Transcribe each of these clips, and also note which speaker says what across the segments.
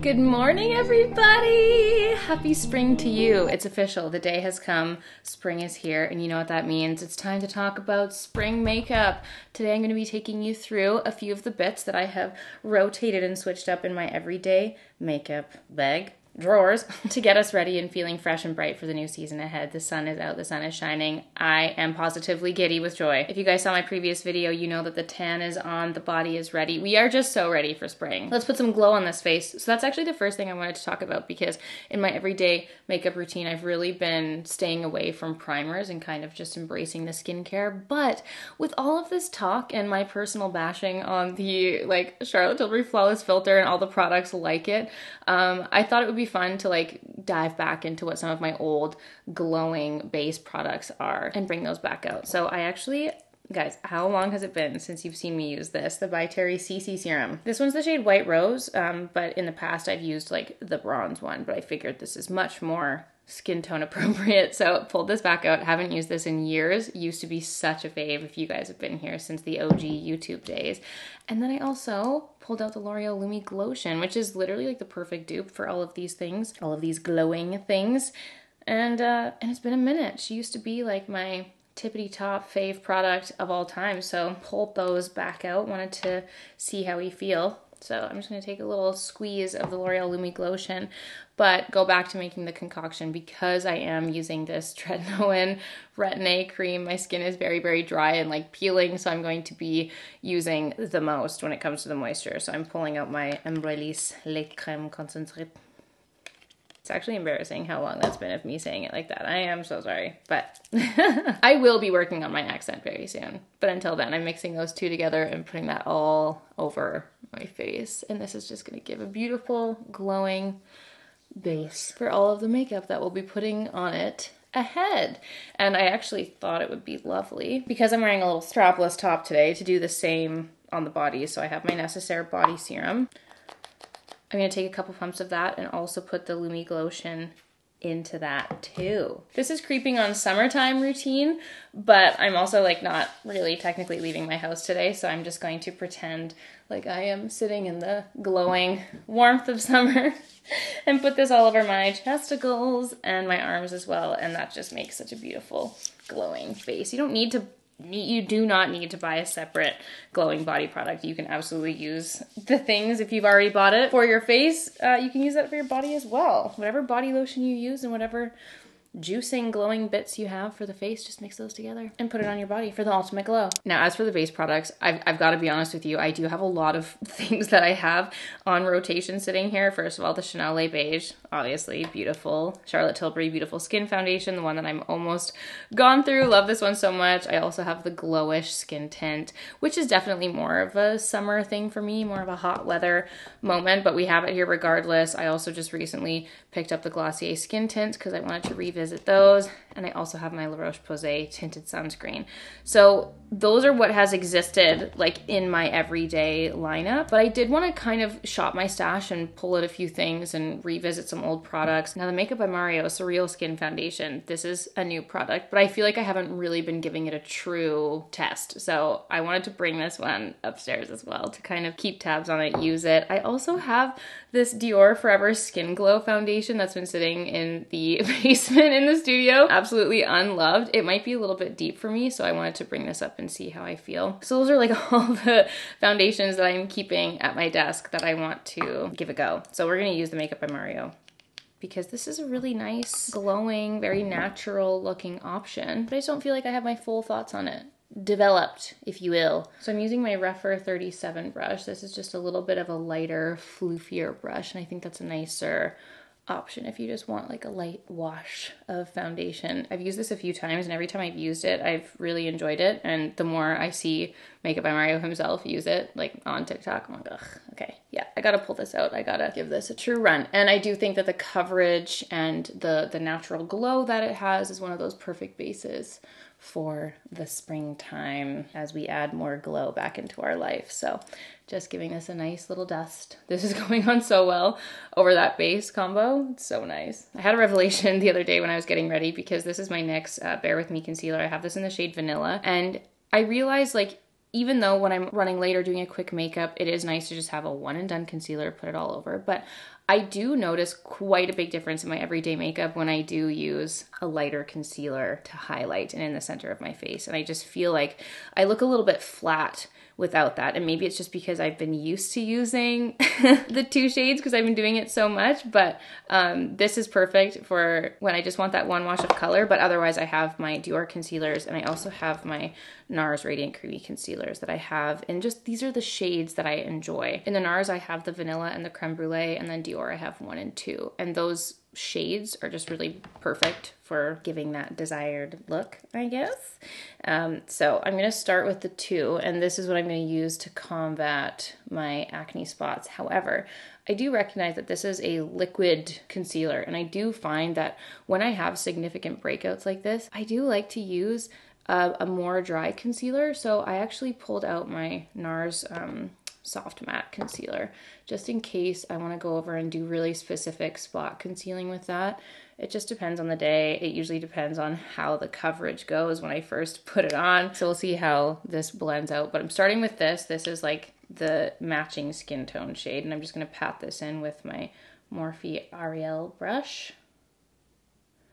Speaker 1: Good morning, everybody! Happy spring to you. It's official. The day has come. Spring is here, and you know what that means. It's time to talk about spring makeup. Today I'm going to be taking you through a few of the bits that I have rotated and switched up in my everyday makeup bag. Drawers to get us ready and feeling fresh and bright for the new season ahead. The sun is out, the sun is shining. I am positively giddy with joy. If you guys saw my previous video, you know that the tan is on, the body is ready. We are just so ready for spring. Let's put some glow on this face. So that's actually the first thing I wanted to talk about, because in my everyday makeup routine, I've really been staying away from primers and kind of just embracing the skincare. But with all of this talk and my personal bashing on the Charlotte Tilbury Flawless Filter and all the products like it, I thought it would be fun to dive back into what some of my old glowing base products are and bring those back out. So I actually, guys, how long has it been since you've seen me use this? The By Terry CC Serum. This one's the shade White Rose, but in the past I've used the bronze one, but I figured this is much more skin tone appropriate, so pulled this back out. Haven't used this in years. Used to be such a fave if you guys have been here since the OG YouTube days. And then I also pulled out the L'Oreal Lumi Glotion, which is literally the perfect dupe for all of these things, all of these glowing things. And it's been a minute. She used to be my tippity top fave product of all time, so pulled those back out. Wanted to see how we feel. So I'm just going to take a little squeeze of the L'Oreal Lumi Glotion, but go back to making the concoction because I am using this Tretinoin Retin-A cream. My skin is very, very dry and peeling, so I'm going to be using the most when it comes to the moisture. So I'm pulling out my Embryolisse Lait Crème Concentrée. It's actually embarrassing how long that's been of me saying it like that. I am so sorry, but I will be working on my accent very soon. But until then, I'm mixing those two together and putting that all over my face. And this is just gonna give a beautiful, glowing base for all of the makeup that we'll be putting on it ahead. And I actually thought it would be lovely, because I'm wearing a little strapless top today, to do the same on the body. So I have my Necessaire body serum. I'm going to take a couple pumps of that and also put the Lumi Glotion into that too. This is creeping on summertime routine, but I'm also not really technically leaving my house today, so I'm just going to pretend like I am sitting in the glowing warmth of summer and put this all over my chesticles and my arms as well, and that just makes such a beautiful glowing face. You do not need to buy a separate glowing body product. You can absolutely use the things, if you've already bought it for your face, you can use that for your body as well. Whatever body lotion you use and whatever juicing, glowing bits you have for the face, just mix those together and put it on your body for the ultimate glow. Now, as for the base products, I've got to be honest with you, I do have a lot of things that I have on rotation sitting here. First of all, the Chanel Les Beige, obviously beautiful. Charlotte Tilbury Beautiful Skin Foundation, the one that I'm almost gone through. Love this one so much. I also have the Glowish Skin Tint, which is definitely more of a summer thing for me, more of a hot weather moment, but we have it here regardless. I also just recently picked up the Glossier Skin Tint because I wanted to revisit those, and I also have my La Roche-Posay tinted sunscreen. So those are what has existed in my everyday lineup, but I did want to kind of shop my stash and pull out a few things and revisit some old products. Now, the Makeup by Mario Surreal Skin Foundation, this is a new product, but I feel like I haven't really been giving it a true test, so I wanted to bring this one upstairs as well to kind of keep tabs on it, use it. I also have this Dior Forever Skin Glow foundation that's been sitting in the basement in the studio, absolutely unloved. It might be a little bit deep for me, so I wanted to bring this up and see how I feel. So those are all the foundations that I'm keeping at my desk that I want to give a go. So we're gonna use the Makeup by Mario because this is a really nice, glowing, very natural looking option, but I just don't feel like I have my full thoughts on it developed, if you will. So I'm using my Rephr 37 brush. This is just a little bit of a lighter, floofier brush, and I think that's a nicer option if you just want a light wash of foundation. I've used this a few times, and every time I've used it, I've really enjoyed it. And the more I see Makeup by Mario himself use it, on TikTok, I'm ugh, okay, yeah, I gotta pull this out. I gotta give this a true run. And I do think that the coverage and the natural glow that it has is one of those perfect bases for the springtime as we add more glow back into our life. So just giving this a nice little dust. This is going on so well over that base combo. It's so nice. I had a revelation the other day when I was getting ready, because this is my NYX Bare With Me concealer. I have this in the shade Vanilla, and I realized even though when I'm running late or doing a quick makeup, it is nice to just have a one and done concealer, put it all over. But I do notice quite a big difference in my everyday makeup when I do use a lighter concealer to highlight and in the center of my face. And I just feel like I look a little bit flat without that. And maybe it's just because I've been used to using the two shades because I've been doing it so much. But this is perfect for when I just want that one wash of color. But otherwise I have my Dior concealers, and I also have my NARS Radiant Creamy concealers that I have. And just these are the shades that I enjoy. In the NARS I have the vanilla and the creme brulee, and then Dior I have 1 and 2. And those shades are just really perfect for giving that desired look, I guess. So I'm going to start with the 2, and this is what I'm going to use to combat my acne spots. However, I do recognize that this is a liquid concealer, and I do find that when I have significant breakouts like this, I do like to use a more dry concealer. So I actually pulled out my NARS Soft Matte Concealer, just in case I want to go over and do really specific spot concealing with that. It just depends on the day. It usually depends on how the coverage goes when I first put it on. So we'll see how this blends out. But I'm starting with this. This is like the matching skin tone shade, and I'm just going to pat this in with my Morphe Ariel brush.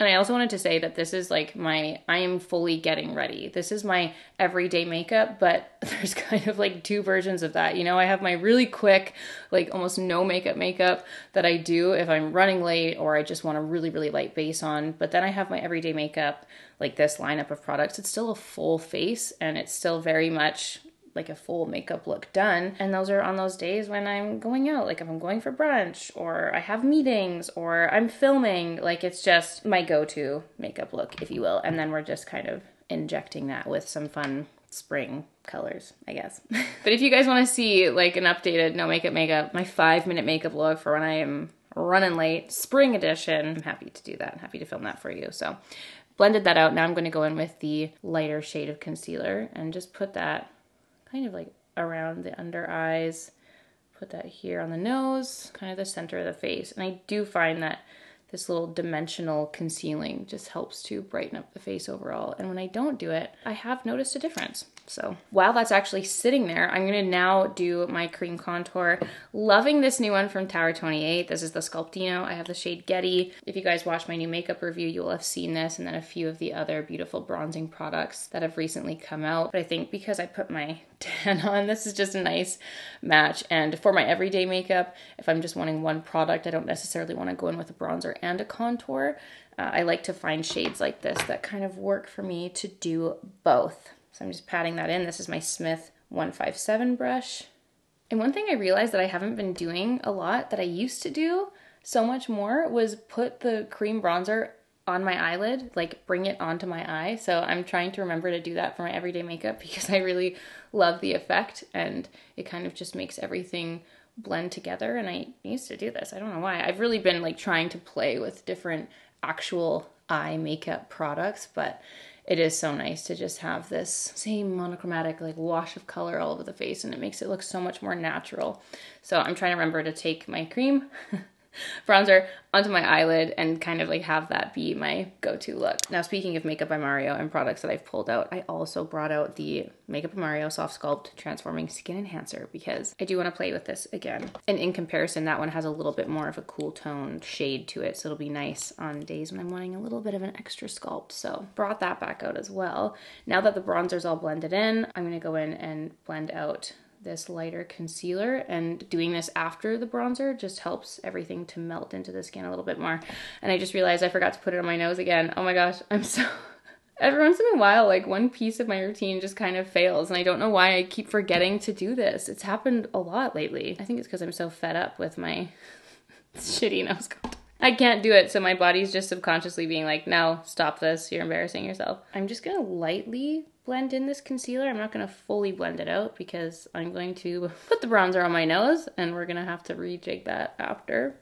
Speaker 1: And I also wanted to say that this is like I am fully getting ready. This is my everyday makeup, but there's kind of like 2 versions of that. You know, I have my really quick, like almost no makeup that I do if I'm running late or I just want a really, really light base on. But then I have my everyday makeup, like this lineup of products. It's still a full face, and it's still very much like a full makeup look done. And those are on those days when I'm going out, like if I'm going for brunch or I have meetings or I'm filming. Like it's just my go-to makeup look, if you will. And then we're just kind of injecting that with some fun spring colors, I guess. But if you guys want to see like an updated no makeup, my 5-minute makeup look for when I am running late, spring edition, I'm happy to do that. I'm happy to film that for you. So blended that out. Now I'm going to go in with the lighter shade of concealer and just put that kind of like around the under eyes, put that here on the nose, kind of the center of the face. And I do find that this little dimensional concealing just helps to brighten up the face overall. And when I don't do it, I have noticed a difference. So while that's actually sitting there, I'm going to now do my cream contour. Loving this new one from Tower 28. This is the Sculptino. I have the shade Getty. If you guys watch my new makeup review, you will have seen this, and then a few of the other beautiful bronzing products that have recently come out. But I think because I put my tan on, this is just a nice match. And for my everyday makeup, if I'm just wanting one product, I don't necessarily want to go in with a bronzer and a contour. I like to find shades like this that kind of work for me to do both. So I'm just patting that in. This is my Smith 157 brush. And one thing I realized that I haven't been doing a lot that I used to do so much more was put the cream bronzer on my eyelid, like bring it onto my eye. So I'm trying to remember to do that for my everyday makeup because I really love the effect, and it kind of just makes everything blend together. And I used to do this. I don't know why. I've really been like trying to play with different actual eye makeup products, but it is so nice to just have this same monochromatic like wash of color all over the face, and it makes it look so much more natural. So I'm trying to remember to take my cream bronzer onto my eyelid and kind of like have that be my go-to look. Now, speaking of Makeup by Mario and products that I've pulled out, I also brought out the Makeup by Mario Soft Sculpt Transforming Skin Enhancer because I do want to play with this again. And in comparison, that one has a little bit more of a cool tone shade to it, so it'll be nice on days when I'm wanting a little bit of an extra sculpt. So brought that back out as well. Now that the bronzer's all blended in, I'm going to go in and blend out this lighter concealer, and doing this after the bronzer just helps everything to melt into the skin a little bit more. And I just realized I forgot to put it on my nose again. Oh my gosh, I'm so... Every once in a while, like one piece of my routine just kind of fails, and I don't know why I keep forgetting to do this. It's happened a lot lately. I think it's because I'm so fed up with my shitty nose contour. I can't do it, so my body's just subconsciously being like, no, stop this, you're embarrassing yourself. I'm just gonna lightly blend in this concealer. I'm not gonna fully blend it out because I'm going to put the bronzer on my nose, and we're gonna have to rejig that after.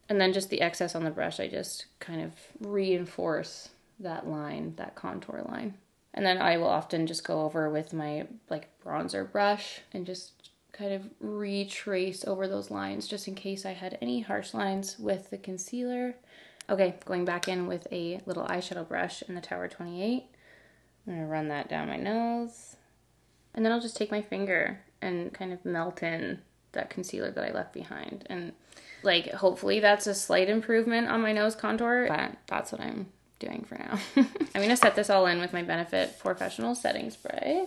Speaker 1: And then just the excess on the brush, I just kind of reinforce that line, that contour line. And then I will often just go over with my like bronzer brush and just kind of retrace over those lines just in case I had any harsh lines with the concealer. Okay, going back in with a little eyeshadow brush in the Tower 28. I'm gonna run that down my nose. And then I'll just take my finger and kind of melt in that concealer that I left behind. And like, hopefully that's a slight improvement on my nose contour, but that's what I'm doing for now. I'm gonna set this all in with my Benefit Professional Setting Spray.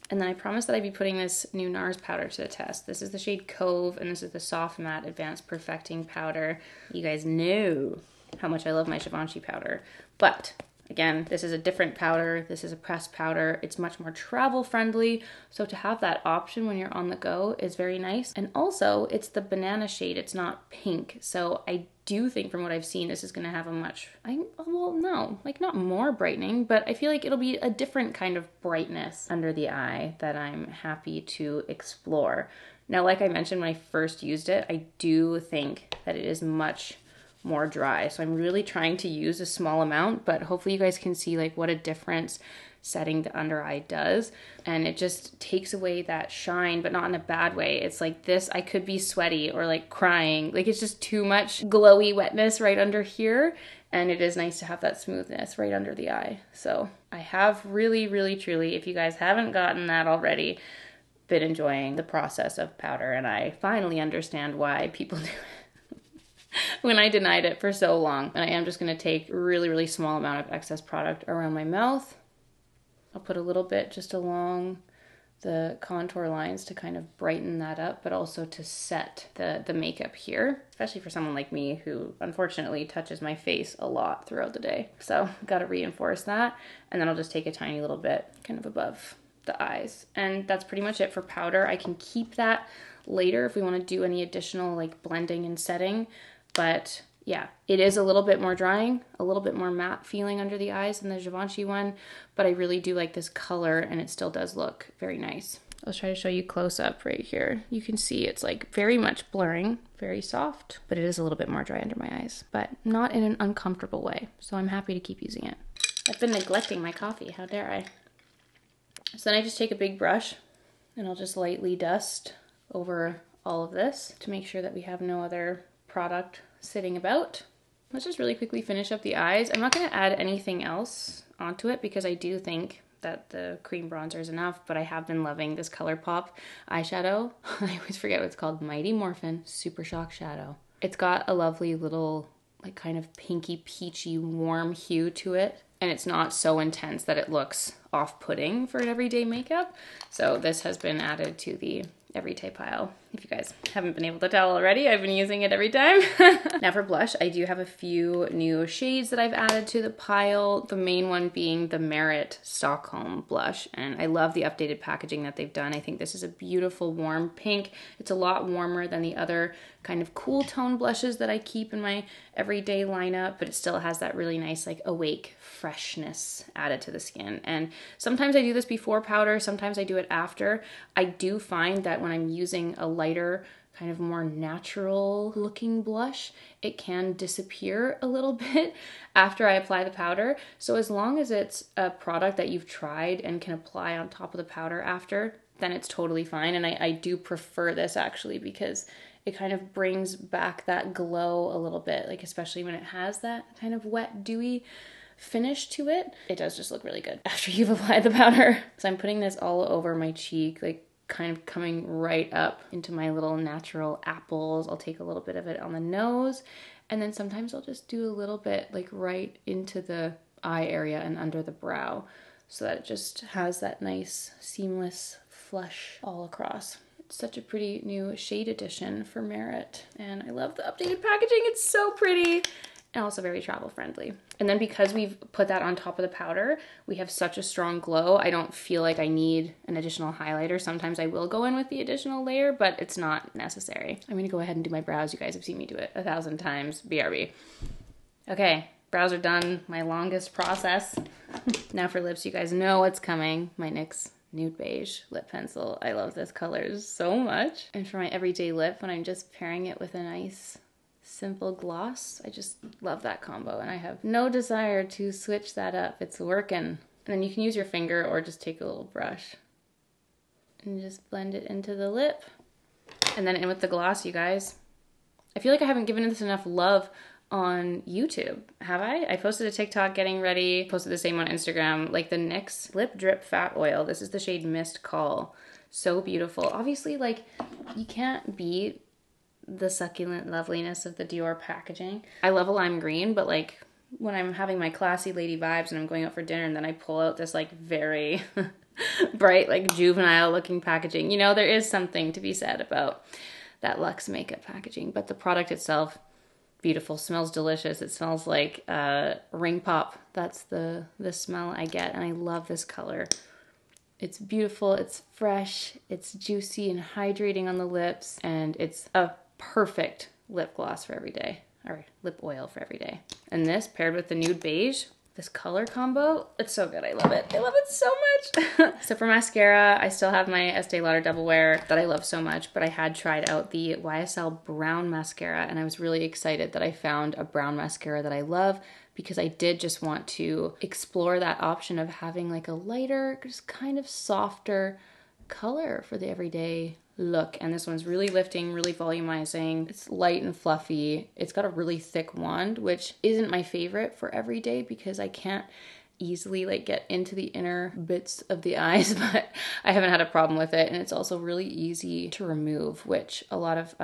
Speaker 1: And then I promised that I'd be putting this new NARS powder to the test. This is the shade Cove, and this is the Soft Matte Advanced Perfecting Powder. You guys know how much I love my Givenchy powder. But again, this is a different powder. This is a pressed powder. It's much more travel friendly. So to have that option when you're on the go is very nice. And also it's the banana shade. It's not pink. So I do think from what I've seen, this is going to have a not more brightening, but I feel like it'll be a different kind of brightness under the eye that I'm happy to explore. Now, like I mentioned when I first used it, I do think that it is much more dry. So I'm really trying to use a small amount, but hopefully you guys can see like what a difference setting the under eye does. And it just takes away that shine, but not in a bad way. It's like this, I could be sweaty or like crying. Like it's just too much glowy wetness right under here. And it is nice to have that smoothness right under the eye. So I have really, really, truly, if you guys haven't gotten that already, been enjoying the process of powder. And I finally understand why people do it. When I denied it for so long. And I am just going to take a really, really small amount of excess product around my mouth. I'll put a little bit just along the contour lines to kind of brighten that up, but also to set the makeup here, especially for someone like me who unfortunately touches my face a lot throughout the day. So got to reinforce that. And then I'll just take a tiny little bit kind of above the eyes. And that's pretty much it for powder. I can keep that later if we want to do any additional like blending and setting. But yeah, it is a little bit more drying, a little bit more matte feeling under the eyes than the Givenchy one, but I really do like this color and it still does look very nice. I'll try to show you close up right here. You can see it's like very much blurring, very soft, but it is a little bit more dry under my eyes, but not in an uncomfortable way. So I'm happy to keep using it. I've been neglecting my coffee, how dare I? So then I just take a big brush and I'll just lightly dust over all of this to make sure that we have no other product sitting about. Let's just really quickly finish up the eyes. I'm not going to add anything else onto it because I do think that the cream bronzer is enough, but I have been loving this ColourPop eyeshadow. I always forget what it's called. Mighty Morphin Super Shock Shadow. It's got a lovely little like kind of pinky peachy warm hue to it, and it's not so intense that it looks off-putting for an everyday makeup. So this has been added to the everyday pile. If you guys haven't been able to tell already, I've been using it every time. Now for blush, I do have a few new shades that I've added to the pile. The main one being the Merit Stockholm blush. And I love the updated packaging that they've done. I think this is a beautiful warm pink. It's a lot warmer than the other kind of cool tone blushes that I keep in my everyday lineup, but it still has that really nice like awake freshness added to the skin. And sometimes I do this before powder, sometimes I do it after. I do find that when I'm using a lighter, kind of more natural looking blush, it can disappear a little bit after I apply the powder. So as long as it's a product that you've tried and can apply on top of the powder after, then it's totally fine. And I do prefer this actually because it kind of brings back that glow a little bit, like especially when it has that kind of wet, dewy finish to it. It does just look really good after you've applied the powder. So I'm putting this all over my cheek, like kind of coming right up into my little natural apples. I'll take a little bit of it on the nose, and then sometimes I'll just do a little bit like right into the eye area and under the brow so that it just has that nice seamless flush all across. It's such a pretty new shade addition for Merit, and I love the updated packaging. It's so pretty and also very travel friendly. And then because we've put that on top of the powder, we have such a strong glow. I don't feel like I need an additional highlighter. Sometimes I will go in with the additional layer, but it's not necessary. I'm gonna go ahead and do my brows. You guys have seen me do it 1,000 times, BRB. Okay, brows are done, my longest process. Now for lips, you guys know what's coming. My NYX Nude Beige lip pencil. I love this color so much. And for my everyday lip, when I'm just pairing it with a nice simple gloss, I just love that combo, and I have no desire to switch that up. It's working. And then you can use your finger or just take a little brush and just blend it into the lip. And then in with the gloss, you guys. I feel like I haven't given this enough love on YouTube. Have I? I posted a TikTok getting ready, posted the same on Instagram, like the NYX Lip Drip Fat Oil. This is the shade Mist Call. So beautiful. Obviously, like, you can't beat the succulent loveliness of the Dior packaging. I love a lime green, but like when I'm having my classy lady vibes and I'm going out for dinner and then I pull out this like very bright, like juvenile looking packaging, you know, there is something to be said about that luxe makeup packaging. But the product itself, beautiful, smells delicious. It smells like ring pop. That's the smell I get, and I love this color. It's beautiful, it's fresh, it's juicy and hydrating on the lips, and it's a perfect lip gloss for every day, or lip oil for every day. And this paired with the nude beige, this color combo, it's so good. I love it. I love it so much. So for mascara, I still have my Estee Lauder Double Wear that I love so much, but I had tried out the YSL Brown Mascara, and I was really excited that I found a brown mascara that I love, because I did just want to explore that option of having like a lighter, just kind of softer color for the everyday look. And this one's really lifting, really volumizing. It's light and fluffy. It's got a really thick wand, which isn't my favorite for every day because I can't easily like get into the inner bits of the eyes, but I haven't had a problem with it. And it's also really easy to remove, which a lot of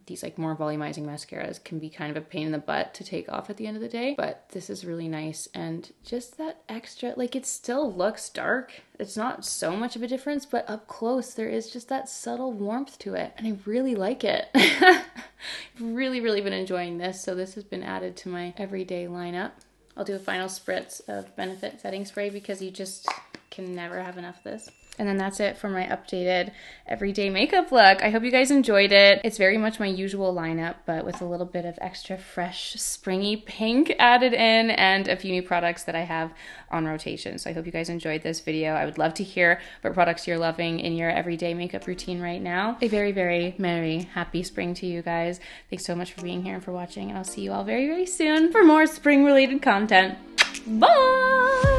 Speaker 1: these like more volumizing mascaras can be kind of a pain in the butt to take off at the end of the day. But this is really nice, and just that extra, like, it still looks dark. It's not so much of a difference, but up close there is just that subtle warmth to it, and I really like it. I've really been enjoying this, so this has been added to my everyday lineup. I'll do a final spritz of Benefit setting spray because you just can never have enough of this. And then that's it for my updated everyday makeup look. I hope you guys enjoyed it. It's very much my usual lineup, but with a little bit of extra fresh, springy pink added in, and a few new products that I have on rotation. So I hope you guys enjoyed this video. I would love to hear what products you're loving in your everyday makeup routine right now. A very merry, happy spring to you guys. Thanks so much for being here and for watching, and I'll see you all very soon for more spring-related content. Bye!